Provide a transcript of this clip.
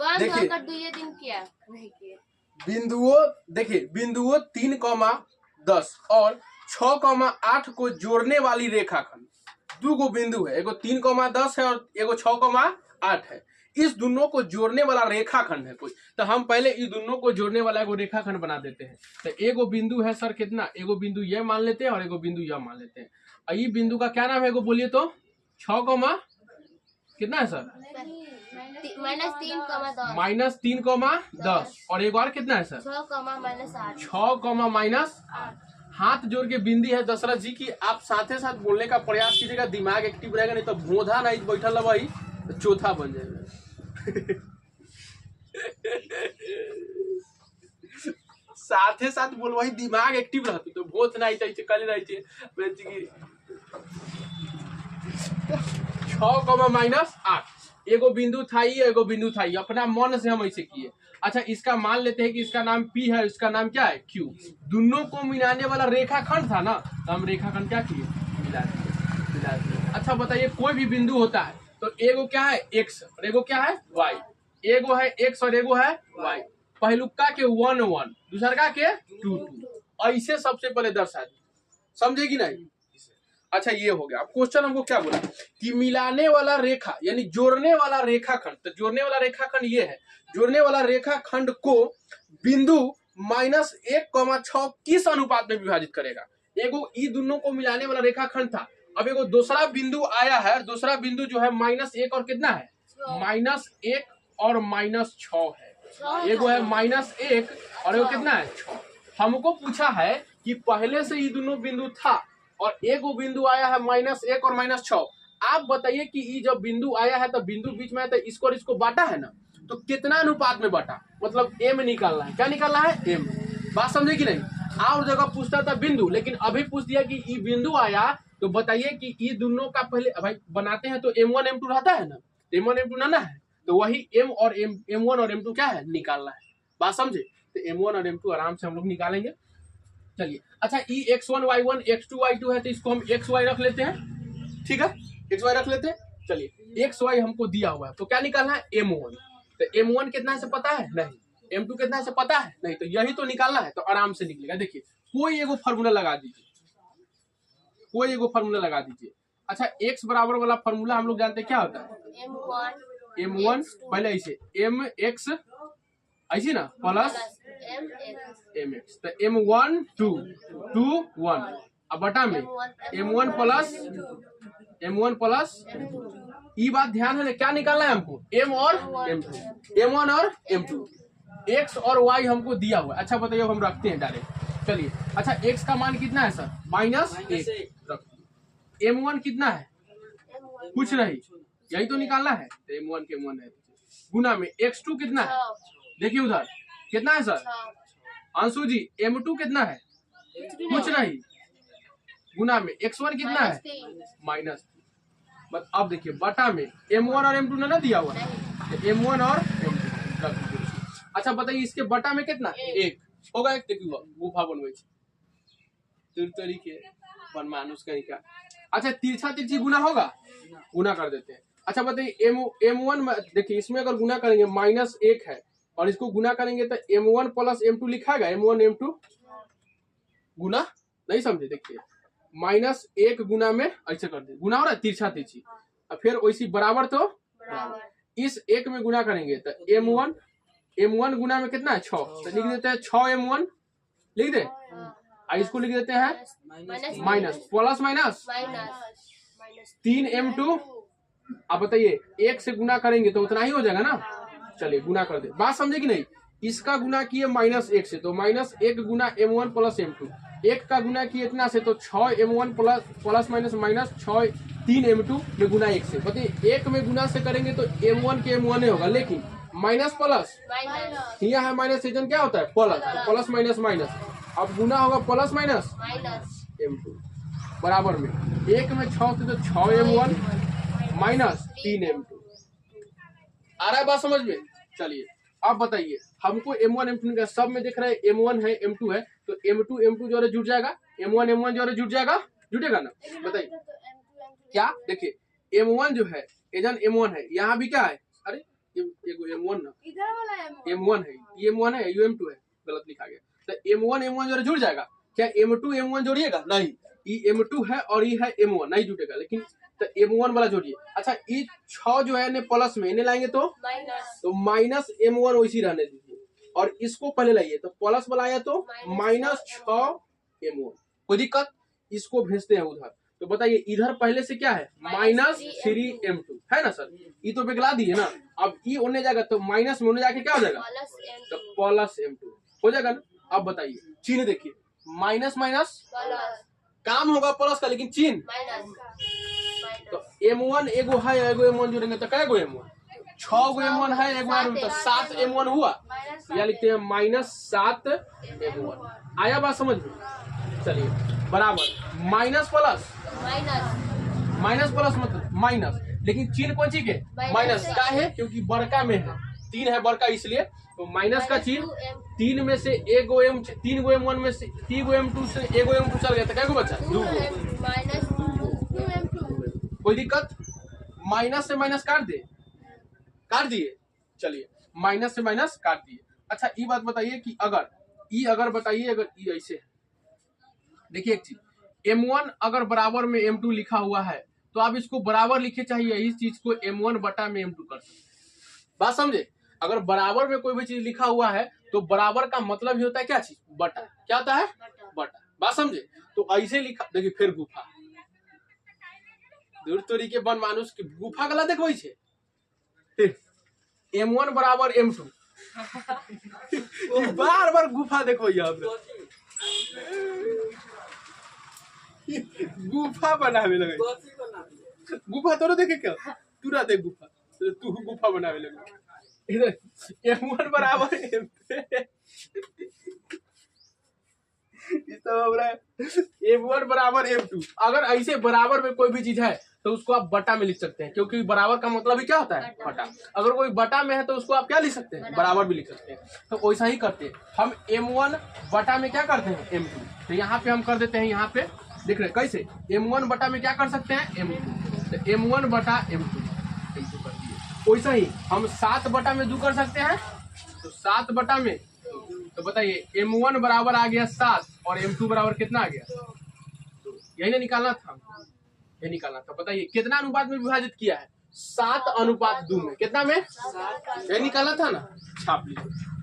देखिए दिन किया नहीं किया बिंदुओं, देखिए बिंदुओं 3,10 और 6,8 को जोड़ने वाली रेखाखंड, दो गो बिंदु है, एगो 3,10 है और एगो 6,8 है। इस दोनों को जोड़ने वाला रेखाखंड है कोई, तो हम पहले इस दोनों को जोड़ने वाला एगो रेखाखंड बना देते हैं। तो एगो बिंदु है सर कितना, एगो बिंदु यह मान लेते हैं और एगो बिंदु यह मान लेते हैं। और ये बिंदु का क्या नाम है, एगो बोलिए तो 6, कितना है सर, -3,10 और एक और कितना है सर 6,-8। हाथ जोड़ के बिंदी है दशरथ जी की, आप साथे साथ बोलने का प्रयास कीजिएगा, दिमाग एक्टिव रहेगा, नहीं तो भोधा नहीं बैठल वही तो चौथा बन जाएगा। साथे साथ बोल वही दिमाग एक्टिव रहते तो भोथ नहीं चाहिए कल रही 6,-8 एगो बिंदु था, एगो बिंदु था, अपना मन से हम ऐसे किए। अच्छा इसका मान लेते हैं कि इसका नाम P है, इसका नाम क्या है Q। दोनों को मिलाने वाला रेखाखंड था ना, तो हम रेखाखंड क्या किए, मिला दिए। अच्छा बताइए कोई भी बिंदु होता है तो एगो क्या है X और एगो क्या है Y, एगो है X और एगो है Y। पहलुका के 1 1, दूसरा के 2 2, ऐसे सबसे पहले दर्शा दी, समझेगी नहीं। अच्छा ये हो गया। अब क्वेश्चन हमको क्या बोला कि मिलाने वाला रेखा यानी जोड़ने वाला रेखाखंड, तो जोड़ने वाला रेखाखंड ये है, जोड़ने वाला रेखाखंड को बिंदु -1,6 किस अनुपात में विभाजित करेगा। एगो ई दोनों को मिलाने वाला रेखाखंड था, अब एगो दूसरा बिंदु आया है, दूसरा बिंदु जो है -1 और कितना है -1 और -6 है, एगो है -1 और एगो कितना है 6। हमको पूछा है कि पहले से ये दोनों बिंदु था और एगो बिंदु आया है -1 और -6। आप बताइए कि ये जब बिंदु आया है तो बिंदु बीच में है तो इसको और इसको बांटा है ना, तो कितना अनुपात में बांटा, मतलब m निकालना है। क्या निकालना है m, बात समझे कि नहीं। और जगह पूछता था बिंदु, लेकिन अभी पूछ दिया कि ये बिंदु आया, तो बताइए कि ये दोनों का पहले भाई बनाते हैं तो m1 m2 रहता है ना, m1 m2 ना है, तो वही m और m1 और m2 क्या है निकालना है, बात समझे। तो m1 और m2 आराम से हम लोग निकालेंगे। चलिए अच्छा ई x1 y1 x2 y2 है तो इसको हम xy रख लेते हैं, ठीक है xy रख लेते हैं। चलिए xy हमको दिया हुआ है तो क्या निकालना है m1, तो m1 कितना है से पता है नहीं, m2 कितना है से पता है नहीं, तो यही तो निकालना है, तो आराम से निकलेगा। देखिए कोई एगो फार्मूला लगा दीजिए, कोई एगो फार्मूला लगा दीजिए। अच्छा x बराबर वाला फार्मूला हम लोग जानते हैं क्या होता है m1 पहले ऐसे mx ऐसी ना प्लस mx, तो m1 2 2 1 अब बटा में m1 प्लस ये बात ध्यान है ना, क्या निकालना है हमको m और m2, m1 और m2, x और y हमको दिया हुआ है। अच्छा बताइए हम रखते हैं डायरेक्ट। चलिए अच्छा x का मान कितना है सर -1, m1 कितना है कुछ नहीं, यही तो निकालना है, तो m1 के m1 है गुना में x2 कितना है, देखिए उधर कितना है सर अंशु जी, m2 कितना है कुछ नहीं, गुना में x1 कितना है -3। बस अब देखिए बटा में m1 और m2 ने ना दिया हुआ है, m1 और m2। अच्छा बताइए इसके बटा में कितना 1 होगा, एक देखिए गुफा बनवे तरीके मानुष कहीं का। अच्छा तिरछा तिरछी गुना होगा, गुना कर देते हैं। अच्छा बताइए m1 देखिए इसमें अगर गुना करेंगे -1 है और इसको गुना करेंगे तो m1 plus m2 लिखाएगा, m1 m2 गुना नहीं समझे। देखिए -1 गुना में ऐसे कर दे, गुना हो रहा है तिरछा तिरछी, और फिर वैसी बराबर तो बराबर। इस एक में गुना करेंगे तो m1 गुना में कितना है 6, तो लिख देते हैं 6 m1 लिख दे, इसको लिख देते हैं माइनस प्लस माइनस 3 m2। अब बताइए 1 से गुना करेंगे तो उतना ही हो जाएगा ना, चलिए गुना कर दे, बात समझे कि नहीं। इसका गुना किए -1 से तो -1 गुना m1 प्लस m2, 1 का गुना किए इतना से तो 6 m1 प्लस माइनस -6 3 m2 में गुना 1 से। बताइए 1 में गुना से करेंगे तो m1 के m1 ही होगा, लेकिन माइनस प्लस यहाँ है माइनस सेजन क्या होता है प्लस माइनस माइनस, अब गुना होगा प्लस माइनस m2 बराबर में 1 में 6 से तो 6 m1 माइनस 3 m2। आ रहा है बात समझ में। चलिए अब बताइए हमको m1 m2 का सब में दिख रहा है m1 है m2 है, तो m2 m2 जो है जुड़ जाएगा, m1 m1 जो है जुड़ जाएगा, जुटेगा ना। बताइए क्या, देखिए m1 जो है एजन m1 है, यहाँ भी क्या है, अरे एगो M1 ना, इधर वाला M1 है, M1 है, M2 है, गलत लिखा गया। तो M1 जोड़े जुड़ जाएगा क्या? M2 M1 जोड़िएगा नहीं, ये M2 है और ये है M1, नहीं जुड़ेगा। लेकिन तो M1 वाला जोड़िए। अच्छा ये 6 जो है ने प्लस में इन्हें लाएंगे तो माइनस M1 वैसी रहने दीजिए, और इसको पहले लाइए तो प्लस वाला आया तो माइनस 6 M1। कोई दिक्कत? इसको भेजते हैं उधर। तो बताइए इधर पहले से क्या है? माइनस 3M2 है ना सर, ये तो पिघला दिए ना। अब ये होने जाएगा तो माइनस में होने जाके क्या हो जाएगा? तो प्लस M2 हो जाएगा ना। अब बताइए चिन्ह देखिए, माइनस माइनस काम होगा प्लस का, लेकिन चिन्ह तो M1 एगो है, एगो M1 जोड़ेंगे तो क्या गो M1? 6 गो M1 है, एगो और तो 7 M1 हुआ। या लिखते हैं माइनस 7 M1। आया बात समझ में? चलिए बराबर माइनस प्लस, माइनस प्लस मतलब माइनस, लेकिन चिन्ह कौन सी के? माइनस का है, क्योंकि बड़का में है, 3 है बड़का इसलिए। तो माइनस का चिन्ह 3 में से एगो तीन गो M1 में से 3 गो M2 से एगो M2 चल गया तो क्या गो बचा? 2 गो। कोई दिक्कत? माइनस से माइनस काट दिए। चलिए माइनस से माइनस काट दिए। अच्छा ये बात बताइए कि अगर बताइए अगर ये ऐसे है, देखिए एक चीज M1 अगर बराबर में M2 लिखा हुआ है तो आप इसको बराबर लिखे, चाहिए इस चीज को M1 बटा में M2 कर सकते। बात समझे? अगर बराबर में कोई भी चीज लिखा हुआ है तो बराबर का मतलब ही होता है क्या चीज? बटा। क्या होता है? बटा। बात समझे? तो ऐसे लिखा, देखिए फिर गुफा, दूर तोरी के बन मानुष की गुफा गला देखो छे। M1 बराबर M2 बार बार गुफा देखो यहाँ पे, गुफा बनावे लगे। गुफा तो देखे क्या तूरा देख गुफा, तू गुफा बनावे लगे। इधर M1 बराबर M1 बराबर M2। अगर ऐसे बराबर में कोई भी चीज है तो उसको आप बटा में लिख सकते हैं, क्योंकि बराबर का मतलब ही क्या होता है? बटा। अगर कोई बटा में है तो उसको आप क्या लिख सकते हैं? बराबर भी लिख सकते हैं। तो वैसा ही करते हैं हम, M1 बटा में क्या करते हैं? M2। तो यहाँ पे हम कर देते हैं, यहाँ पे देख रहे कैसे M1 बटा में क्या कर सकते हैं? M2। तो M1 बटा M2 कर दिए। वैसा ही हम 7 बटा में 2 कर सकते हैं, तो 7 बटा में, तो बताइए M1 बराबर आ गया 7 और M2 बराबर कितना आ गया? यही ना निकालना था, ये निकालना था। बताइए कितना अनुपात में विभाजित किया है? 7:2 में। कितना में? ये निकालना था ना, छाप लीजिए।